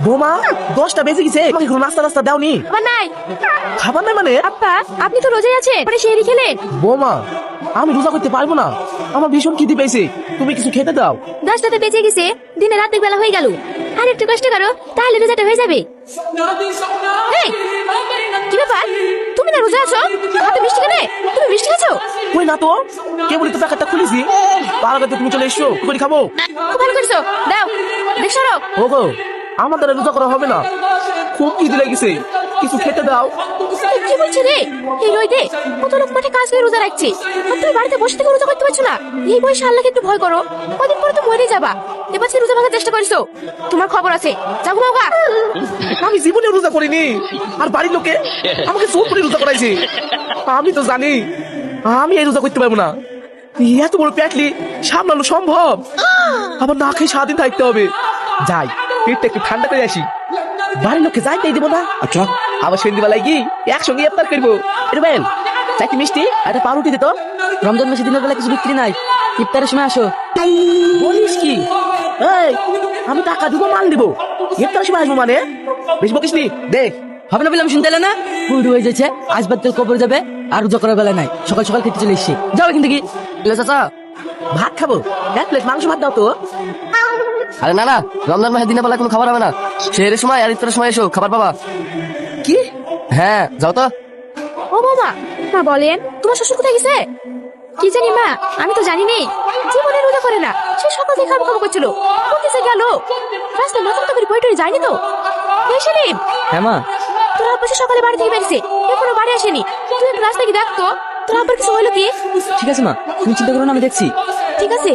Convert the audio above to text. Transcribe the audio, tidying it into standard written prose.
বোমা 10টা বেজে গেছে, আমাকে কোনো নাস্তা নাস্তা দাওনি? আবার নাই। খাবার নাই মানে? আব্বা আপনি তো রোজাই আছেন, পরে সেহরি খেলেন। বোমা আমি রোজা করতে পারবো না, আমার ভীষণ খিদে পেয়েছে, তুমি কিছু খেতে দাও। 10টাতে বেঁচে গেছে, দিনে রাতের বেলা হয়ে গেল। আর একটু কষ্ট করো, তাহলে রোজাটা হয়ে যাবে। এই, কি ব্যাপার? তুমি না রোজা আছো, হাতে বৃষ্টি কেনে? তুমি বৃষ্টি খাচ্ছো? কই না তো, কেবলই তো প্যাকেটটা খুলেছি, তার আগে তো তুমি চলে এসছো, কি করে খাবো? খুব ভালো করেছো, দাও দেখছো। ওগো আমার দ্বারা রোজা করা হবে না, খুব খিদে লেগেছে, কিছু খেতে দাও। কি বলছি রে? এই রোদে কত লোক মাঠে কাজ করে রোজা রাখছে, আর তুমি বাড়িতে বসে থেকে রোজা করতে পারছো না? এই বয়সে আল্লাহকে একটু ভয় করো, কদিন পরে তো মরে যাবা। এবার সে রোজা ভাঙার চেষ্টা করিছো, তোমার খবর আছে, যাও ঘুমাও গা। আমি জীবনে রোজা করিনি, আর বাড়ির লোকে আমাকে জোর করে রোজা করাইছে। আমি তো জানি আমি এই রোজা করতে পারবো না, এত বড় প্যাটলি সামলানো সম্ভব? আবার না খেয়ে সারাদিন থাকতে হবে। যাই পেটটা একটু ঠান্ডা করে আসি, বাড়ির লোককে যাইতেই দেবো না। আচ্ছা আবার সন্ধ্যেবেলায় কি একসঙ্গে ইফতার করবো। এরবেন চাইতে মিষ্টি আর একটা পাউরুটি দিত। রমজান মাসে দিনের বেলা কিছু বিক্রি নাই, ইফতারের সময় আসো। বলিস কি? এই আমি টাকা দিব, মাল দিব, ইফতারের সময় আসবো মানে? বেশ বকিস নি, দেখ হবে না বলে আমি শুনতে এলে না। বুড়ি হয়ে যাচ্ছে, আজ বাদ তেল কবর যাবে, আর রোজা করার বেলা নাই, সকাল সকাল খেতে চলে এসছি। যাও এখান থেকে। চাচা ভাত খাবো, এক প্লেট মাংস ভাত দাও তো। আরে না না, রমজান মাসের দিনের বেলা কোনো খাবার হবে না, সেহের সময় আর ইফতারের সময় এসো, খাবার পাবা। কি? হ্যাঁ যাও তো। ও বাবা, মা বলেন তোমার শ্বশুর কোথায় গেছে? কি জানি মা, আমি তো জানি নেই, জীবনে রোজা করে না, সে সকাল থেকে খাবো খাবো করছিল, কোথায় গেল? রাস্তায় নতুন তো করে বইটরি যায়নি তো? এই সেলিম, হ্যাঁ মা। তোর আব্বা সে সকালে বাড়ি থেকে বেরিয়েছে, এখনো বাড়ি আসেনি, তুই একটু রাস্তায় কি দেখতো, তোর আব্বার কিছু হলো কি? ঠিক আছে মা, তুমি চিন্তা করো না, আমি দেখছি। ঠিক আছে।